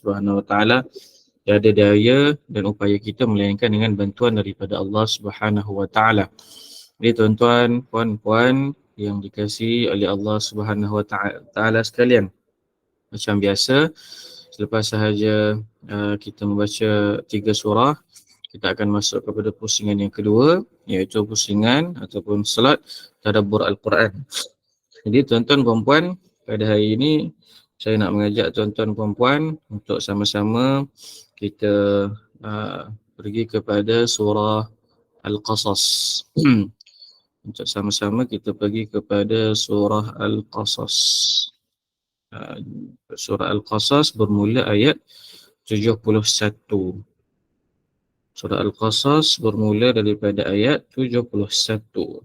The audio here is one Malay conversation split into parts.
Subhanahu Wa Taala. Tiada daya dan upaya kita melainkan dengan bantuan daripada Allah Subhanahu Wa Taala. Jadi tuan-tuan, puan-puan yang dikasihi oleh Allah Subhanahu Wa Taala sekalian. Macam biasa, selepas sahaja kita membaca 3 surah, kita akan masuk kepada pusingan yang kedua, iaitu pusingan ataupun salat tadabbur Al-Quran. Jadi tuan-tuan puan-puan, pada hari ini saya nak mengajak tuan-tuan puan-puan untuk sama-sama kita pergi kepada surah Al-Qasas. Untuk sama-sama kita pergi kepada surah Al-Qasas. Surah Al-Qasas bermula ayat 71. Surah Al-Qasas bermula daripada ayat 71.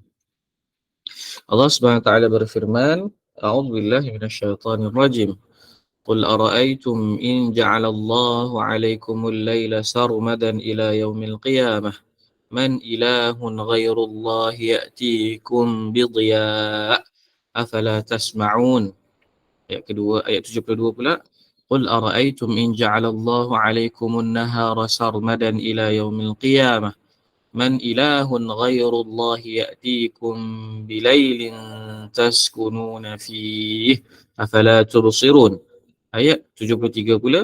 Allah Subhanahu wa taala berfirman, A'udzu billahi minasyaitonir rajim. Qul ara'aytum in ja'alallahu 'alaykumul laila sarmadan ila yaumil qiyamah man ilahun ghairullahi ya'tikum bidhiya' afala tasma'un. Ayat kedua, ayat 72 pula. Qul ara'aytum in ja'alallahu 'alaykumun nahara sarmadan ila yaumil qiyamah man ilahun ghairullahi ya'tikum bilailin taskununa fihi afala tubsirun. Ayat 73 pula.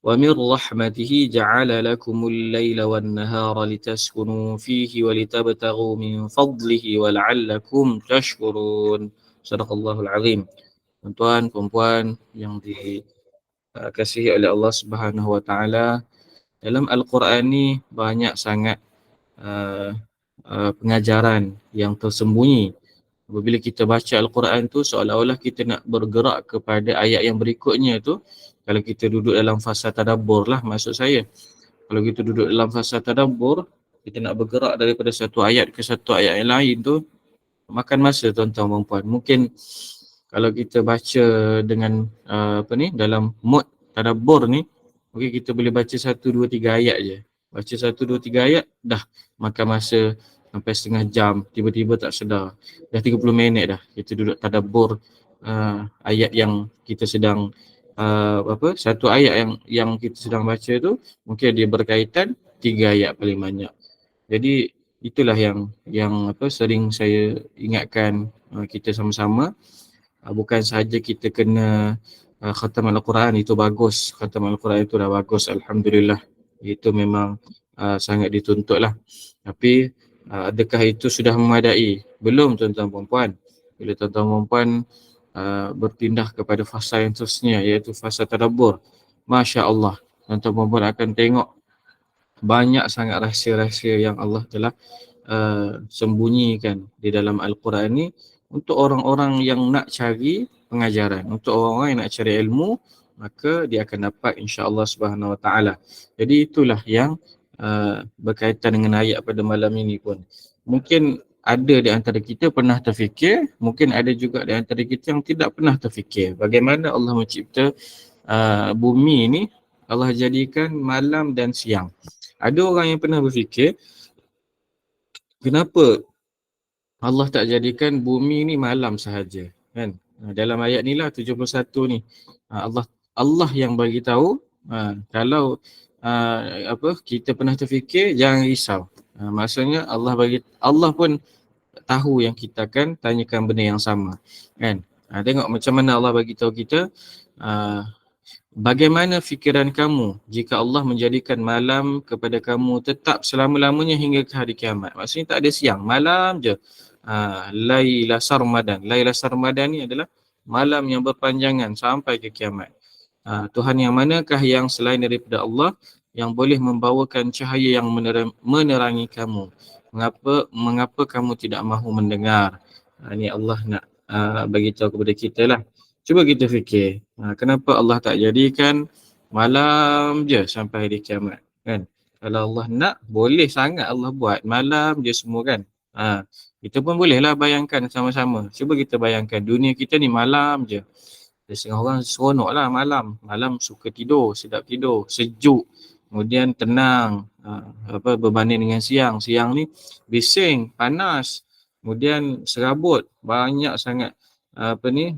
Wa min rahmatihi ja'ala lakumul laila wan nahara litaskunu fihi wa litabtaghu min fadlihi wa la'allakum tashkurun. Sadaqallahul azim. Tuan-tuan, puan-puan yang dikasihi oleh Allah Subhanahu wa taala, dalam Al-Quran ni banyak sangat pengajaran yang tersembunyi. Apabila kita baca Al-Quran tu, seolah-olah kita nak bergerak kepada ayat yang berikutnya tu. Kalau kita duduk dalam fasa tadabbur lah maksud saya. Kalau kita duduk dalam fasa tadabbur, kita nak bergerak daripada satu ayat ke satu ayat yang lain tu, makan masa tuan-tuan dan puan. Mungkin kalau kita baca dengan dalam mood tadabbur ni, mungkin kita boleh baca 1, 2, 3 ayat je. Baca 1, 2, 3 ayat, dah makan masa sampai setengah jam, tiba-tiba tak sedar. Dah 30 minit dah kita duduk tadabbur ayat yang kita sedang satu ayat yang kita sedang baca tu, mungkin dia berkaitan 3 ayat paling banyak. Jadi itulah yang sering saya ingatkan kita sama-sama. Bukan sahaja kita kena khatam Al-Quran itu bagus. Khatam Al-Quran itu dah bagus, Alhamdulillah. Itu memang sangat dituntut lah. Tapi adakah itu sudah memadai? Belum tuan-tuan puan-puan. Bila tuan-tuan puan-puan berpindah kepada fasa yang seterusnya, iaitu fasa tadabbur, Masya Allah, tuan-tuan puan-puan akan tengok banyak sangat rahsia-rahsia yang Allah telah sembunyikan di dalam Al-Quran ni untuk orang-orang yang nak cari pengajaran, untuk orang-orang yang nak cari ilmu, maka dia akan dapat insya-Allah Subhanahu Wa Taala. Jadi itulah yang berkaitan dengan ayat pada malam ini pun. Mungkin ada di antara kita pernah terfikir, mungkin ada juga di antara kita yang tidak pernah terfikir bagaimana Allah mencipta bumi ni, Allah jadikan malam dan siang. Ada orang yang pernah berfikir, kenapa Allah tak jadikan bumi ni malam sahaja, kan? Dalam ayat ni lah 71 ni. Allah yang bagi tahu, kalau kita pernah terfikir, jangan risau. Maksudnya Allah pun tahu yang kita akan tanyakan benda yang sama, kan? Tengok macam mana Allah bagi tahu kita, bagaimana fikiran kamu jika Allah menjadikan malam kepada kamu tetap selama-lamanya hingga ke hari kiamat. Maksudnya tak ada siang, malam je. Laila sarmadan. Laila sarmadan ni adalah malam yang berpanjangan sampai ke kiamat. Tuhan yang manakah yang selain daripada Allah yang boleh membawakan cahaya yang menerangi kamu? Mengapa kamu tidak mahu mendengar? Ni Allah nak bagi tahu kepada kita lah. Cuba kita fikir, kenapa Allah tak jadikan malam je sampai hari kiamat, kan? Kalau Allah nak, boleh sangat Allah buat malam je semua, kan? Kita pun bolehlah bayangkan sama-sama. Cuba kita bayangkan dunia kita ni malam je. Setengah orang seronok lah malam. Malam suka tidur, sedap tidur, sejuk. Kemudian tenang, berbanding dengan siang. Siang ni bising, panas. Kemudian serabut, banyak sangat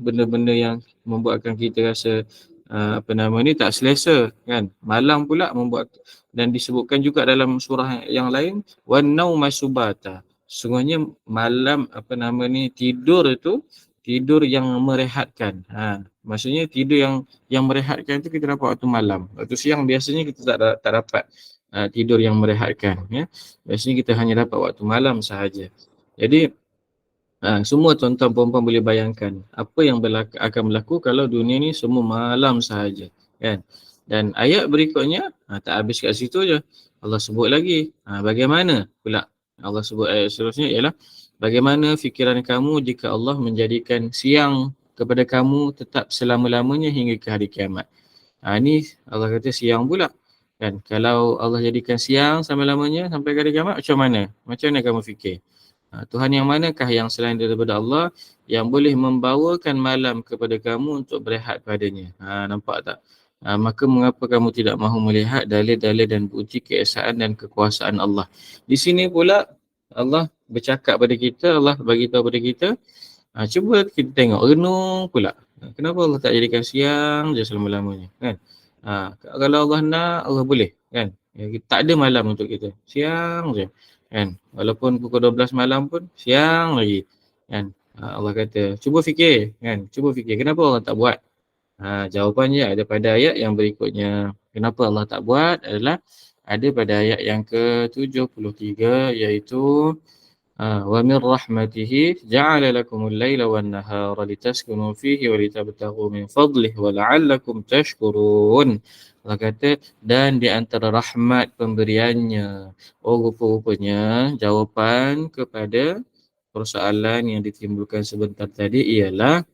benda-benda yang membuatkan kita rasa tak selesa kan. Malam pula membuat, dan disebutkan juga dalam surah yang lain, wan nauma subata. Sungguhnya malam tidur itu tidur yang merehatkan. Maksudnya tidur yang merehatkan itu kita dapat waktu malam. Waktu siang biasanya kita tak dapat tidur yang merehatkan, ya. Biasanya kita hanya dapat waktu malam sahaja. Jadi semua tuan-tuan puan-puan boleh bayangkan apa yang akan berlaku kalau dunia ni semua malam sahaja, kan. Dan ayat berikutnya tak habis kat situ je. Allah sebut lagi, bagaimana pula Allah sebut ayat seterusnya ialah, bagaimana fikiran kamu jika Allah menjadikan siang kepada kamu tetap selama-lamanya hingga ke hari kiamat. Ni Allah kata siang pula, kan. Kalau Allah jadikan siang selama-lamanya sampai ke hari kiamat, macam mana? Macam mana kamu fikir? Tuhan yang manakah yang selain daripada Allah yang boleh membawakan malam kepada kamu untuk berehat padanya? Nampak tak? Maka mengapa kamu tidak mahu melihat dalil-dalil dan bukti keesaan dan kekuasaan Allah? Di sini pula Allah bercakap pada kita, Allah bagi tahu pada kita, cuba kita tengok, renung pula. Kenapa Allah tak jadikan siang je selama-lamanya, kan? Kalau Allah nak, Allah boleh, kan? Tak ada malam untuk kita, siang je, kan? Walaupun pukul 12 malam pun siang lagi, kan? Allah kata, cuba fikir, kan? Cuba fikir, kenapa Allah tak buat? Jawapannya ada pada ayat yang berikutnya. Kenapa Allah tak buat adalah ada pada ayat yang ke-73, iaitu wa min rahmatihi ja'ala lakumul laila wan nahara litaskunu fihi wa litabtaghu min fadlihi wa la'allakum tashkurun. Allah kata, dan di antara rahmat pemberiannya. Rupa-rupanya jawapan kepada persoalan yang ditimbulkan sebentar tadi ialah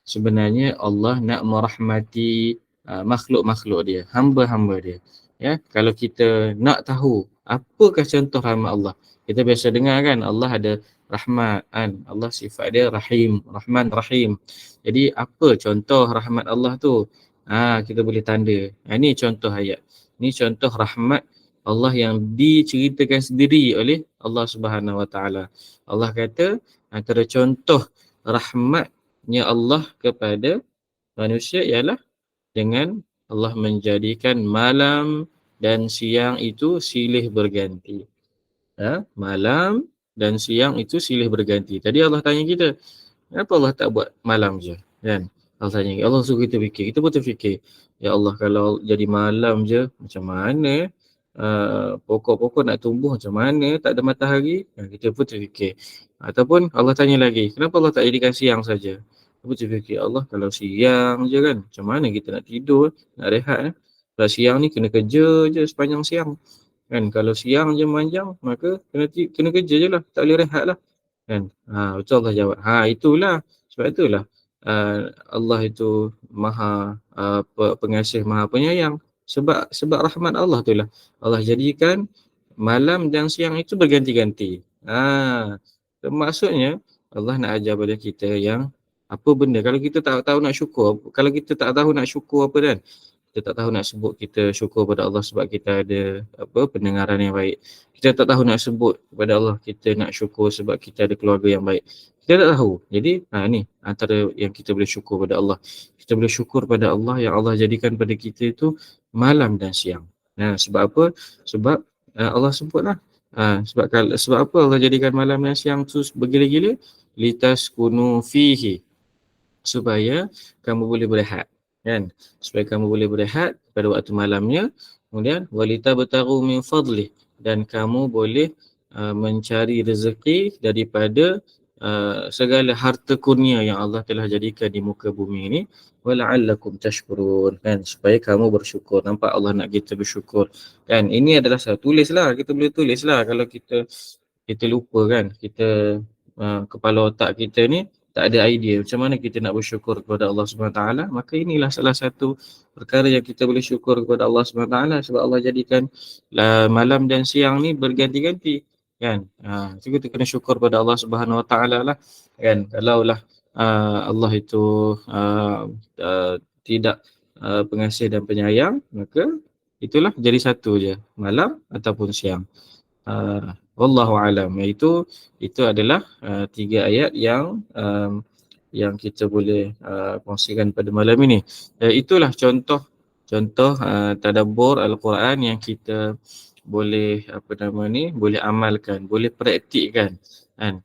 sebenarnya Allah nak merahmati makhluk-makhluk dia, hamba-hamba dia. Ya, kalau kita nak tahu apakah contoh rahmat Allah, kita biasa dengar kan Allah ada rahmat, kan? Allah sifat dia Rahim, Rahman, Rahim. Jadi apa contoh rahmat Allah tu? Kita boleh tanda. Ini contoh ayat. Ini contoh rahmat Allah yang diceritakan sendiri oleh Allah Subhanahu Wa Taala. Allah kata antara contoh rahmatnya Allah kepada manusia ialah dengan Allah menjadikan malam dan siang itu silih berganti. Malam dan siang itu silih berganti. Tadi Allah tanya kita, kenapa Allah tak buat malam je? Kan? Allah tanya, Allah suruh kita fikir. Kita pun terfikir, ya Allah, kalau jadi malam je, macam mana? Pokok-pokok nak tumbuh macam mana? Tak ada matahari? Kita pun terfikir. Ataupun Allah tanya lagi, kenapa Allah tak jadikan siang saja? Kita pun terfikir, Allah, kalau siang je kan, macam mana kita nak tidur, nak rehat? Kalau siang ni kena kerja je sepanjang siang. Kan, kalau siang je panjang, maka kena kerja je lah, tak boleh rehat lah, kan. Betul Allah jawab, itulah, sebab itulah Allah itu maha pengasih, maha penyayang, sebab rahmat Allah tu lah Allah jadikan malam dan siang itu berganti-ganti. Maksudnya Allah nak ajar pada kita yang apa benda, kalau kita tak tahu nak syukur, kalau kita tak tahu nak syukur apa kan, kita tak tahu nak sebut kita syukur pada Allah sebab kita ada pendengaran yang baik. Kita tak tahu nak sebut kepada Allah kita nak syukur sebab kita ada keluarga yang baik. Kita tak tahu. Jadi ni antara yang kita boleh syukur pada Allah. Kita boleh syukur pada Allah yang Allah jadikan pada kita itu malam dan siang. Sebab apa? Sebab Allah sebutlah. Sebab apa Allah jadikan malam dan siang tu bergila-gila? Litaskunu fihi, supaya kamu boleh berehat, kan? Supaya kamu boleh berehat pada waktu malamnya. Kemudian walita bertaru min fadlih, dan kamu boleh mencari rezeki daripada segala harta kurnia yang Allah telah jadikan di muka bumi ini. Wala'allakum tashkurun, kan? Supaya kamu bersyukur. Nampak Allah nak kita bersyukur, kan? Ini adalah tulislah, kita boleh tulislah. Kalau kita lupa, kan? Kita kepala otak kita ni tak ada idea macam mana kita nak bersyukur kepada Allah Subhanahu Taala, maka inilah salah satu perkara yang kita boleh syukur kepada Allah Subhanahu Taala, sebab Allah jadikan malam dan siang ni berganti-ganti, kan. So kita kena syukur pada Allah Subhanahu Wa Taala lah, kan. Kalaulah Allah itu tidak pengasih dan penyayang, maka itulah jadi satu je, malam ataupun siang. Wallahu alam. Itu adalah 3 ayat yang yang kita boleh kongsikan pada malam ini. Itulah contoh tadabbur Al-Quran yang kita boleh boleh amalkan, boleh praktikkan kan.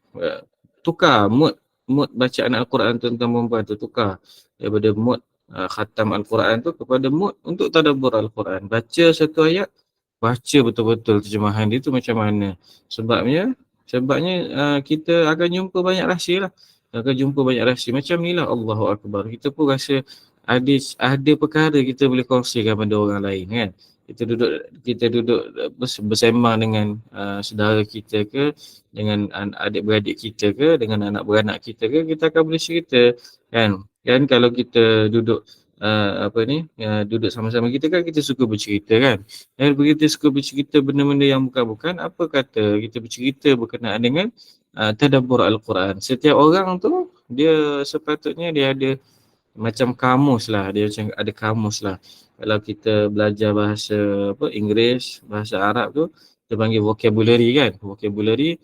Tukar mood bacaan Al-Quran tuan-tuan perempuan tu, tukar daripada mood khatam Al-Quran tu kepada mood untuk tadabbur Al-Quran. Baca satu ayat, baca betul-betul terjemahan dia tu macam mana. Sebabnya kita akan jumpa banyak rahsia lah. Akan jumpa banyak rahsia. Macam ni lah, Allahu Akbar. Kita pun rasa ada perkara kita boleh kongsikan pada orang lain kan. Kita duduk bersembang dengan saudara kita ke, dengan adik-beradik kita ke, dengan anak beranak kita akan boleh cerita kan. Kan kalau kita duduk duduk sama-sama kita kan, kita suka bercerita kan. Dan begitu suka bercerita benda-benda yang bukan-bukan, apa kata kita bercerita berkenaan dengan tadabbur Al-Quran. Setiap orang tu dia sepatutnya dia ada macam kamus lah, dia macam ada kamus lah. Kalau kita belajar bahasa Inggeris, bahasa Arab tu kita panggil vocabulary kan. Vocabulary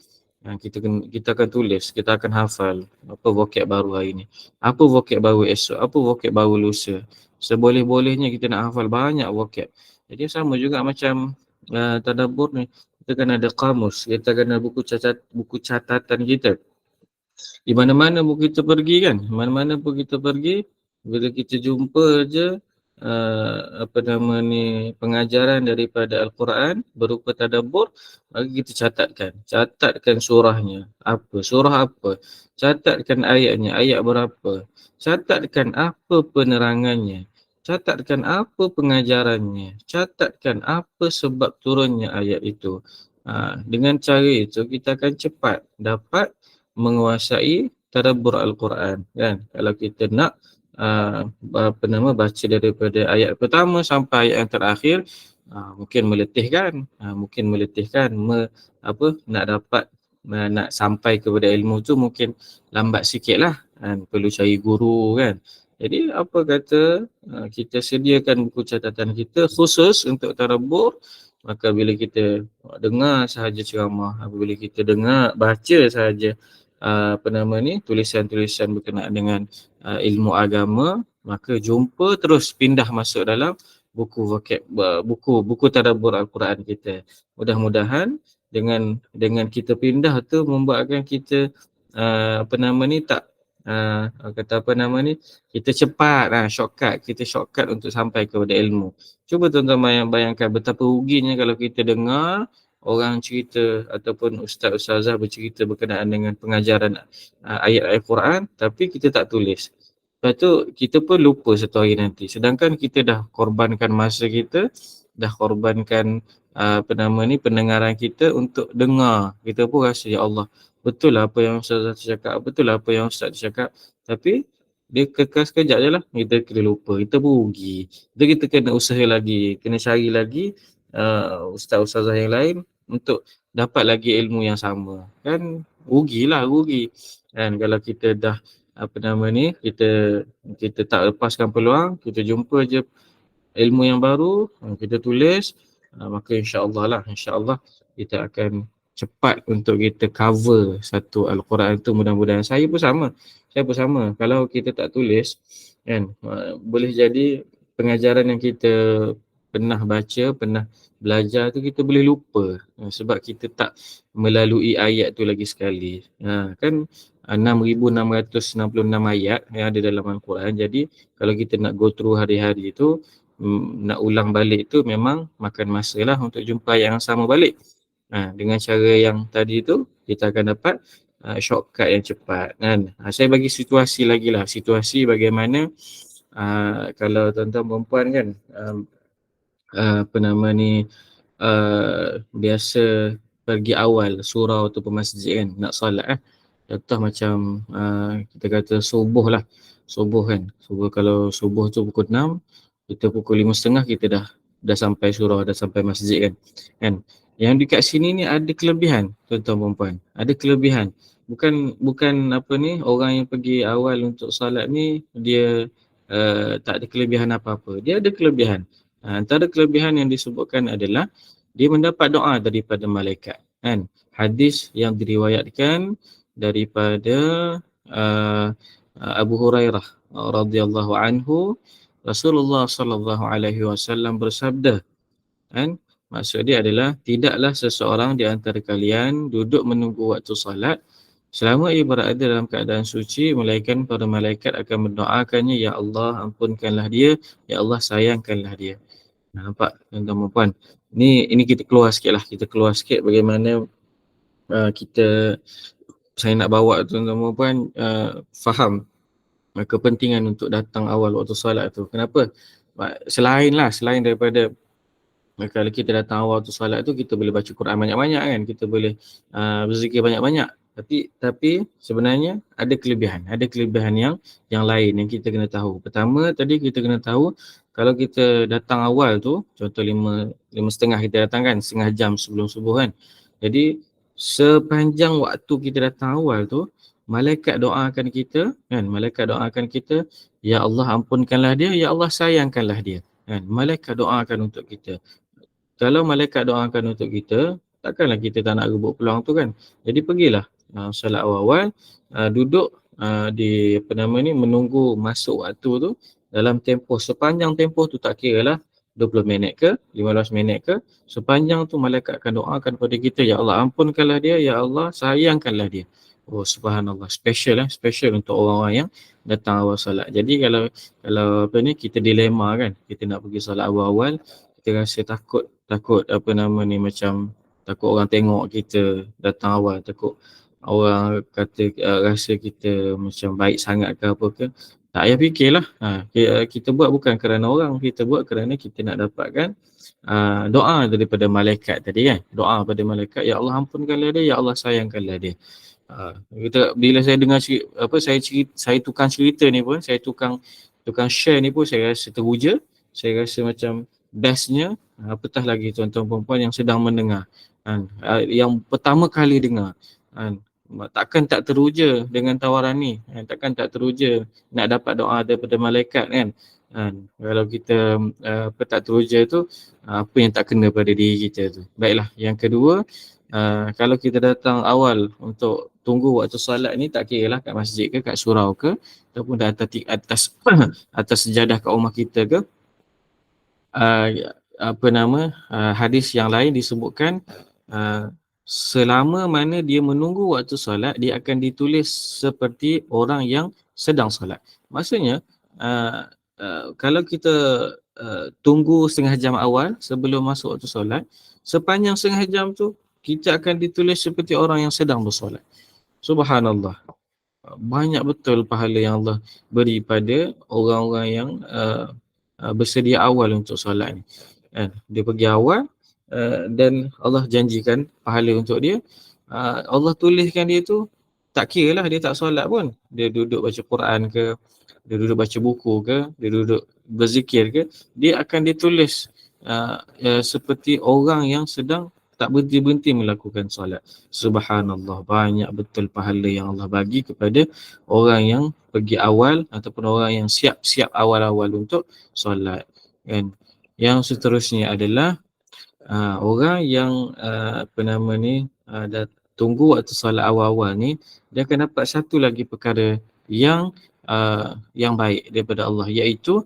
kita akan tulis, kita akan hafal apa vocab baru hari ni, apa vocab baru esok, apa vocab baru lusa. Seboleh-bolehnya kita nak hafal banyak vocab. Jadi sama juga macam tadabbur ni, kita kan ada kamus, kita kan ada buku catatan kita. Di mana-mana pun kita pergi kan, mana-mana pun kita pergi, bila kita jumpa je pengajaran daripada Al-Quran berupa tadabbur, maka kita catatkan surahnya surah apa, catatkan ayatnya, ayat berapa, catatkan apa penerangannya, catatkan apa pengajarannya, catatkan apa sebab turunnya ayat itu. Dengan cara itu kita akan cepat dapat menguasai tadabbur Al-Quran kan. Kalau kita nak baca daripada ayat pertama sampai ayat yang terakhir, mungkin meletihkan nak dapat nak sampai kepada ilmu tu mungkin lambat sikit lah kan, perlu cari guru kan. Jadi apa kata kita sediakan buku catatan kita khusus untuk tadabbur. Maka bila kita dengar sahaja ceramah, apabila kita dengar baca sahaja tulisan-tulisan berkenaan dengan ilmu agama, maka jumpa terus pindah masuk dalam buku tadabbur Al-Quran kita. Mudah-mudahan dengan kita pindah tu membuatkan kita kita cepat shortcut untuk sampai kepada ilmu. Cuba tuan-tuan bayangkan betapa ruginya kalau kita dengar orang cerita ataupun ustaz-ustazah bercerita berkenaan dengan pengajaran ayat Al-Quran tapi kita tak tulis. Lepas tu kita pun lupa satu hari nanti. Sedangkan kita dah korbankan masa kita, dah korbankan pendengaran kita untuk dengar. Kita pun rasa ya Allah, betul lah apa yang ustazah cakap, betul lah apa yang ustaz cakap. Tapi dia kekal sekejap je lah, kita kena lupa, kita pun rugi. Jadi kita kena usaha lagi, kena cari lagi ustaz-ustazah yang lain untuk dapat lagi ilmu yang sama. Kan rugi kan kalau kita dah kita tak lepaskan peluang, kita jumpa je ilmu yang baru, kita tulis, maka insya-Allah kita akan cepat untuk kita cover satu Al-Quran tu. Mudah-mudahan saya pun sama. Kalau kita tak tulis kan, boleh jadi pengajaran yang kita pernah baca, pernah belajar tu kita boleh lupa sebab kita tak melalui ayat tu lagi sekali. Kan 6,666 ayat yang ada dalam Al-Quran. Jadi kalau kita nak go through hari-hari tu, nak ulang balik tu memang makan masa lah untuk jumpa ayat yang sama balik. Dengan cara yang tadi tu kita akan dapat shortcut yang cepat kan. Saya bagi situasi lagi lah, situasi bagaimana kalau tuan-tuan perempuan kan biasa pergi awal surau atau masjid kan, nak solat contoh macam kita kata subuh lah, kalau subuh tu pukul 6, kita pukul 5.30 kita dah sampai surau, dah sampai masjid kan. Yang dekat sini ni ada kelebihan tuan-tuan perempuan, ada kelebihan. Bukan orang yang pergi awal untuk solat ni dia tak ada kelebihan apa-apa. Dia ada kelebihan. Antara kelebihan yang disebutkan adalah dia mendapat doa daripada malaikat kan. Hadis yang diriwayatkan daripada Abu Hurairah radhiyallahu anhu, Rasulullah sallallahu alaihi wasallam bersabda, kan? Maksud dia adalah tidaklah seseorang di antara kalian duduk menunggu waktu solat selama ia berada dalam keadaan suci, melainkan para malaikat akan mendoakannya, ya Allah ampunkanlah dia, ya Allah sayangkanlah dia. Nampak tuan-tuan dan puan? Ini kita keluar sikitlah, kita keluar sikit bagaimana kita, saya nak bawa tuan-tuan dan puan faham kepentingan untuk datang awal waktu solat tu. Kenapa? Selain daripada kalau kita datang awal waktu solat tu, kita boleh baca Quran banyak-banyak kan, kita boleh berzikir banyak-banyak. Tapi sebenarnya ada kelebihan yang lain yang kita kena tahu. Pertama tadi kita kena tahu, kalau kita datang awal tu, contoh 5:30 kita datang kan, setengah jam sebelum subuh kan. Jadi sepanjang waktu kita datang awal tu, malaikat doakan kita, ya Allah ampunkanlah dia, ya Allah sayangkanlah dia. Kan? Malaikat doakan untuk kita. Kalau malaikat doakan untuk kita, takkanlah kita tak nak rebut peluang tu kan. Jadi pergilah solat awal-awal, duduk di menunggu masuk waktu tu dalam tempoh, sepanjang tempoh tu, tak kira lah 20 minit ke, 15 minit ke, sepanjang tu malaikat akan doakan kepada kita, ya Allah ampunkanlah dia, ya Allah sayangkanlah dia. Oh subhanallah, special untuk orang-orang yang datang awal solat. Jadi kalau kita dilema kan, kita nak pergi solat awal-awal, kita rasa takut macam takut orang tengok kita datang awal, takut orang kata rasa kita macam baik sangat ke apa ke. Tak payah fikirlah. Kita buat bukan kerana orang, kita buat kerana kita nak dapatkan doa daripada malaikat tadi kan. Doa pada malaikat, ya Allah ampunkanlah dia, ya Allah sayangkanlah dia. Bila saya dengar saya tukang cerita ni pun, saya tukang share ni pun, saya rasa teruja, saya rasa macam bestnya, apatah lagi tuan-tuan perempuan yang sedang mendengar kan, yang pertama kali dengar kan, takkan tak teruja dengan tawaran ni kan? Takkan tak teruja nak dapat doa daripada malaikat kan. Kalau kita tak teruja tu, apa yang tak kena pada diri kita tu. Baiklah, yang kedua, kalau kita datang awal untuk tunggu waktu solat ni, tak kira lah kat masjid ke, kat surau ke, ataupun di atas atas sejadah kat rumah kita ke, hadis yang lain disebutkan selama mana dia menunggu waktu solat, dia akan ditulis seperti orang yang sedang solat. Maksudnya kalau kita tunggu setengah jam awal sebelum masuk waktu solat, sepanjang setengah jam tu kita akan ditulis seperti orang yang sedang bersolat. Subhanallah. Banyak betul pahala yang Allah beri pada orang-orang yang bersedia awal untuk solat ni. Dia pergi awal dan Allah janjikan pahala untuk dia. Allah tuliskan dia tu, tak kira lah dia tak solat pun. Dia duduk baca Quran ke, dia duduk baca buku ke, dia duduk berzikir ke, dia akan ditulis seperti orang yang sedang tak berhenti-berhenti melakukan solat. Subhanallah, banyak betul pahala yang Allah bagi kepada orang yang pergi awal ataupun orang yang siap-siap awal-awal untuk solat kan. Yang seterusnya adalah orang yang dah tunggu waktu solat awal-awal ni, dia akan dapat satu lagi perkara yang baik daripada Allah, iaitu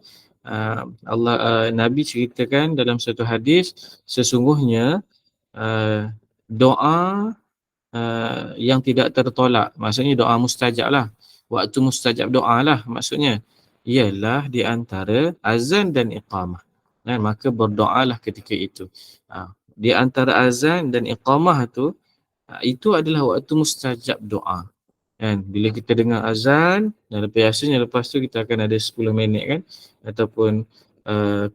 Nabi ceritakan dalam satu hadis, sesungguhnya doa yang tidak tertolak, maksudnya doa mustajab lah, waktu mustajab doa lah maksudnya, ialah di antara azan dan iqamah. Dan maka berdoalah ketika itu. Di antara azan dan iqamah tu, itu adalah waktu mustajab doa. Kan? Bila kita dengar azan, dan biasanya lepas tu kita akan ada 10 minit kan, ataupun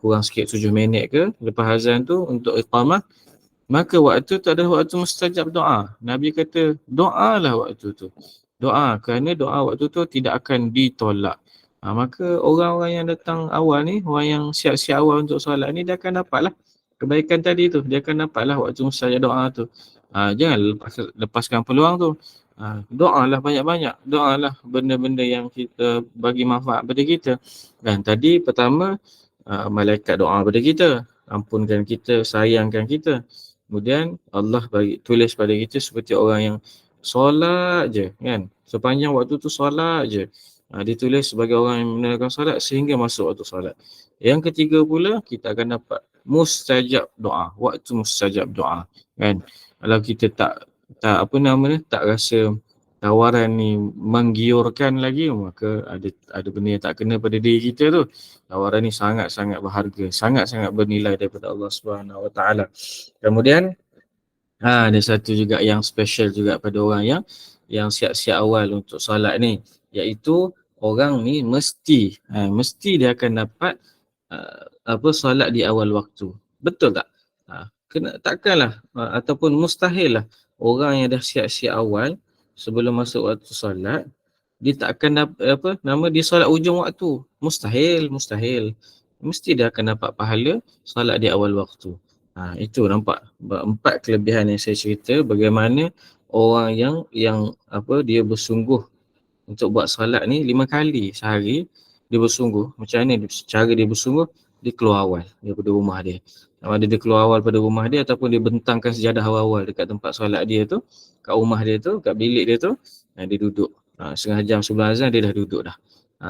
kurang sikit 7 minit ke lepas azan tu untuk iqamah, maka waktu tu adalah waktu mustajab doa. Nabi kata, doalah waktu tu. Doa, kerana doa waktu tu tidak akan ditolak. Maka orang-orang yang datang awal ni, orang yang siap-siap awal untuk solat ni, dia akan dapatlah kebaikan tadi tu. Dia akan dapatlah waktu mustajab doa tu. Jangan lepaskan peluang tu. Doalah banyak-banyak. Doalah benda-benda yang kita bagi manfaat pada kita. Dan tadi pertama, malaikat doa pada kita. Ampunkan kita, sayangkan kita. Kemudian Allah bagi tulis pada kita seperti orang yang solat je kan. Sepanjang waktu tu solat je. Ditulis sebagai orang yang menunaikan solat sehingga masuk waktu solat. Yang ketiga pula, kita akan dapat mustajab doa, waktu mustajab doa, kan? Kalau kita tak apa nama dia, tak rasa tawaran ni menggiurkan lagi, maka ada benda yang tak kena pada diri kita tu. Tawaran ni sangat-sangat berharga, sangat-sangat bernilai daripada Allah Subhanahu Wa Taala. Kemudian ada satu juga yang special juga pada orang yang siap-siap awal untuk solat ni, iaitu orang ni mesti dia akan dapat apa solat di awal waktu. Betul tak? Takkanlah ataupun mustahil lah orang yang dah siap-siap awal sebelum masuk waktu solat, dia tak akan dapat apa nama dia solat ujung waktu. Mustahil. Mesti dia akan dapat pahala solat di awal waktu. Itu nampak empat kelebihan yang saya cerita bagaimana orang yang apa dia bersungguh untuk buat solat ni 5 kali sehari. Dia bersungguh. Macam mana cara dia bersungguh? Dia keluar awal daripada rumah dia. Sama ada dia keluar awal pada rumah dia ataupun dia bentangkan sejadah awal-awal dekat tempat solat dia tu, kat rumah dia tu, kat bilik dia tu, dia duduk. Setengah jam sebelum azan dia dah duduk dah.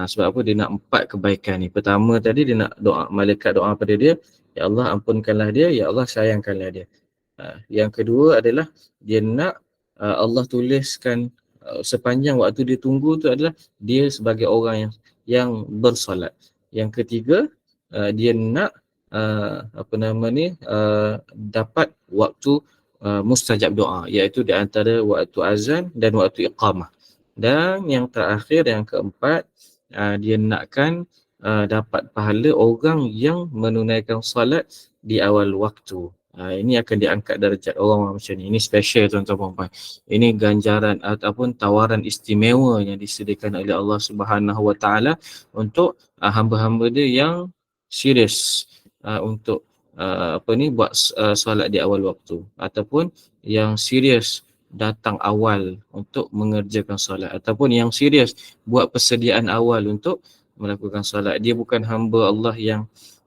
Sebab apa? Dia nak 4 kebaikan ni. Pertama tadi dia nak doa, malaikat doa pada dia, ya Allah ampunkanlah dia, ya Allah sayangkanlah dia. Yang kedua adalah dia nak Allah tuliskan sepanjang waktu dia tunggu tu adalah dia sebagai orang yang bersolat. Yang ketiga, dia nak apa nama ni dapat waktu mustajab doa, iaitu di antara waktu azan dan waktu iqamah. Dan yang terakhir, yang keempat, dia nakkan dapat pahala orang yang menunaikan solat di awal waktu. Ini akan diangkat darjat orang macam ni. Ini special tuan-tuan puan. Ini ganjaran ataupun tawaran istimewa yang disediakan oleh Allah Subhanahu Wa Taala untuk hamba-hamba dia yang serius untuk apa ni buat solat di awal waktu, ataupun yang serius datang awal untuk mengerjakan solat, ataupun yang serius buat persediaan awal untuk melakukan solat. Dia bukan hamba Allah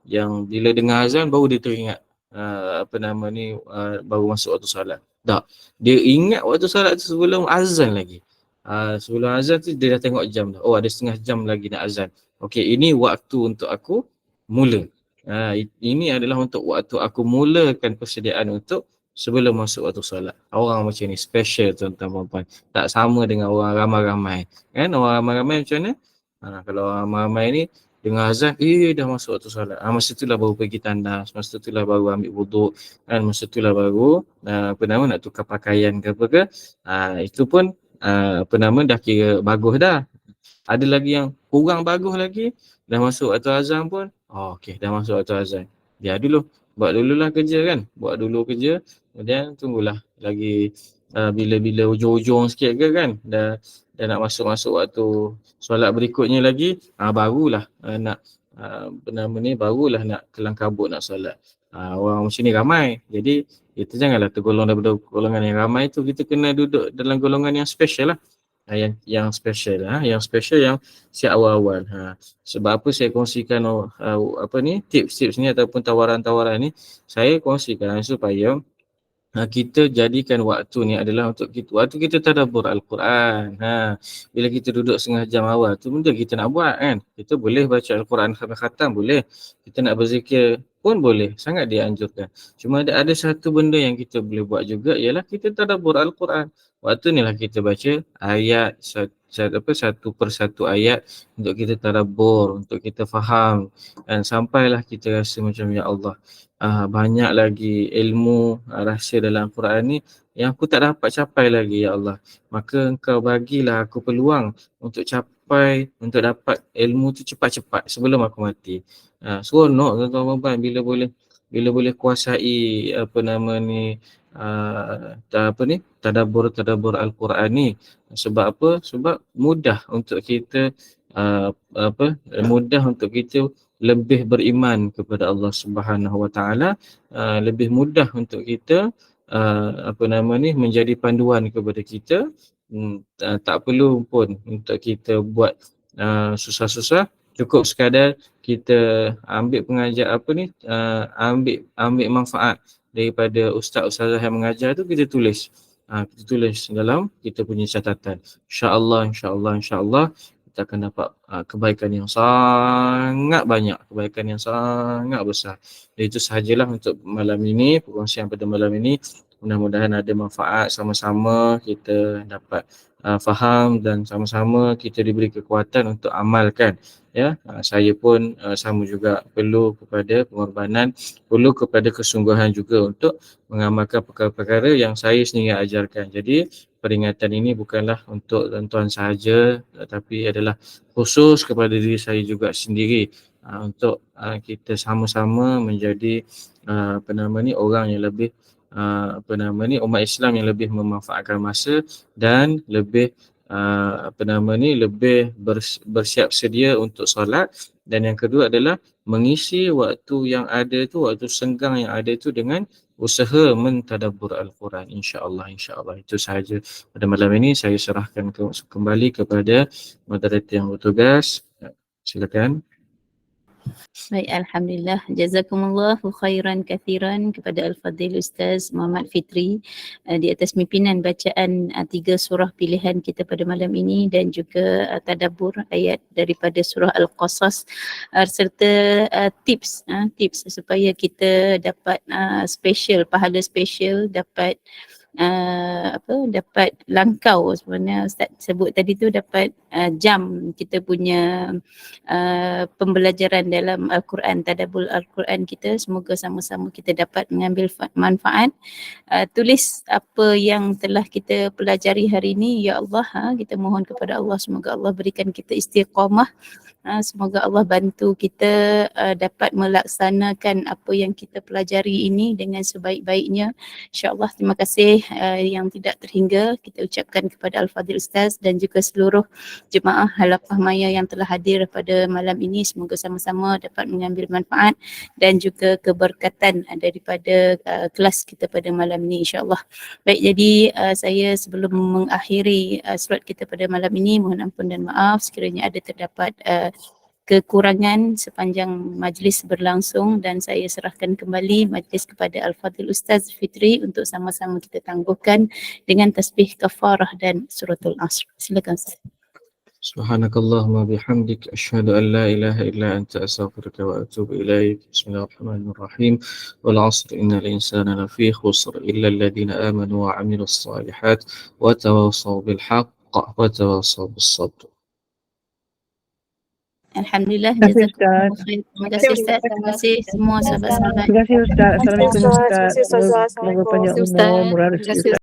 yang bila dengar azan baru dia teringat apa nama ni baru masuk waktu solat. Tak. Dia ingat waktu solat tu sebelum azan lagi. Sebelum azan tu dia dah tengok jam dah. Oh, ada setengah jam lagi nak azan. Okey, ini waktu untuk aku mula. Ini adalah untuk waktu aku mulakan persediaan untuk sebelum masuk waktu solat. Orang macam ni special tuan-tuan puan. Tak sama dengan orang ramai-ramai. Kan orang ramai-ramai macam mana? Kalau orang ramai-ramai ni dengar azan, dah masuk waktu solat. Masa itulah baru pergi tandas, masa itulah baru ambil wuduk, kan, masa itulah baru apa nama nak tukar pakaian ke apa ke. Itu pun apa nama dah kira bagus dah. Ada lagi yang kurang bagus lagi, dah masuk waktu azan pun, okey, dah masuk waktu azan. Biar dulu, buat dululah kerja kan. Buat dulu kerja, kemudian tunggulah lagi bila-bila ujung-ujung sikit ke kan, dah nak masuk waktu solat berikutnya lagi, barulah nak apa nama ni, barulah nak kelang kabut nak solat. Orang macam ni ramai. Jadi kita janganlah tergolong daripada golongan yang ramai tu, kita kena duduk dalam golongan yang special lah. Yang special yang special, yang siap awal-awal. Sebab apa saya kongsikan apa ni tips-tips ni ataupun tawaran-tawaran ni, saya kongsikan supaya kita jadikan waktu ni adalah untuk waktu kita tadabbur Al-Quran. Bila kita duduk setengah jam awal tu, benda kita nak buat kan. Kita boleh baca Al-Quran khatam boleh. Kita nak berzikir pun boleh. Sangat dianjurkan. Cuma ada satu benda yang kita boleh buat juga, ialah kita tadabbur Al-Quran. Waktu ni lah kita baca ayat satu per satu ayat untuk kita tadabbur, untuk kita faham, dan sampailah kita rasa macam ya Allah, banyak lagi ilmu rahsia dalam Quran ni yang aku tak dapat capai lagi ya Allah. Maka engkau bagilah aku peluang untuk capai, untuk dapat ilmu tu cepat-cepat sebelum aku mati. Seronok tuan-tuan bila boleh kuasai apa nama ni tadabbur Al-Quran ni. Sebab apa? Sebab mudah untuk kita mudah untuk kita lebih beriman kepada Allah Subhanahu Wa Taala, lebih mudah untuk kita menjadi panduan kepada kita. Tak perlu pun untuk kita buat susah-susah, cukup sekadar kita ambil pengajar ambil manfaat daripada ustaz-ustazah yang mengajar tu, kita tulis. Kita tulis dalam kita punya catatan. InsyaAllah kita akan dapat kebaikan yang sangat banyak, kebaikan yang sangat besar. Dan itu sahajalah untuk malam ini, perkongsian pada malam ini. Mudah-mudahan ada manfaat, sama-sama kita dapat faham dan sama-sama kita diberi kekuatan untuk amalkan. Ya, saya pun sama juga perlu kepada pengorbanan, perlu kepada kesungguhan juga untuk mengamalkan perkara-perkara yang saya sendiri ajarkan. Jadi peringatan ini bukanlah untuk tuan-tuan sahaja, tetapi adalah khusus kepada diri saya juga sendiri, untuk kita sama-sama menjadi orang yang lebih umat Islam yang lebih memanfaatkan masa dan lebih lebih bersiap sedia untuk solat. Dan yang kedua adalah mengisi waktu yang ada tu, waktu senggang yang ada tu dengan usaha mentadabbur Al-Quran, insya-Allah. Itu sahaja pada malam ini. Saya serahkan kembali kepada moderator yang bertugas. Silakan. Baik, Alhamdulillah. Jazakumullahu khairan kathiran kepada Al-Fadhil Ustaz Muhammad Fitri di atas pimpinan bacaan 3 surah pilihan kita pada malam ini dan juga tadabbur ayat daripada surah Al-Qasas serta tips supaya kita dapat pahala special, dapat dapat langkau. Sebenarnya Ustaz sebut tadi tu dapat jam kita punya pembelajaran dalam Al-Quran, tadabbur Al-Quran kita. Semoga sama-sama kita dapat mengambil manfaat. Tulis apa yang telah kita pelajari hari ini, ya Allah. Kita mohon kepada Allah, semoga Allah berikan kita istiqamah. Semoga Allah bantu kita dapat melaksanakan apa yang kita pelajari ini dengan sebaik-baiknya. InsyaAllah. Terima kasih yang tidak terhingga kita ucapkan kepada Al-Fadhil Ustaz dan juga seluruh jemaah Halaqah Maya yang telah hadir pada malam ini. Semoga sama-sama dapat mengambil manfaat dan juga keberkatan daripada kelas kita pada malam ini, insyaAllah. Baik, jadi saya sebelum mengakhiri slot kita pada malam ini, mohon ampun dan maaf sekiranya ada terdapat kekurangan sepanjang majlis berlangsung, dan saya serahkan kembali majlis kepada Al-Fadhil Ustaz Fitri untuk sama-sama kita tangguhkan dengan tasbih kafarah dan suratul Asr. Silakan Ustaz. Subhanakallahumma bihamdik asyhadu an la ilaha illa anta astaghfiruka wa atubu ilaik. Bismillahirrahmanirrahim. Wal 'asr innal insana lafi khusr illa alladhina amanu wa 'amilus shalihat wa tawassaw bil haqq wa tawassaw bis sabr. Alhamdulillah. Terima kasih Ustaz. Terima kasih Ustaz. Terima kasih semua sahabat-sahabat. Terima kasih Ustaz. Assalamualaikum Ustaz. Terima kasih Ustazah. Semoga panjang umur, murah rezeki Ustaz.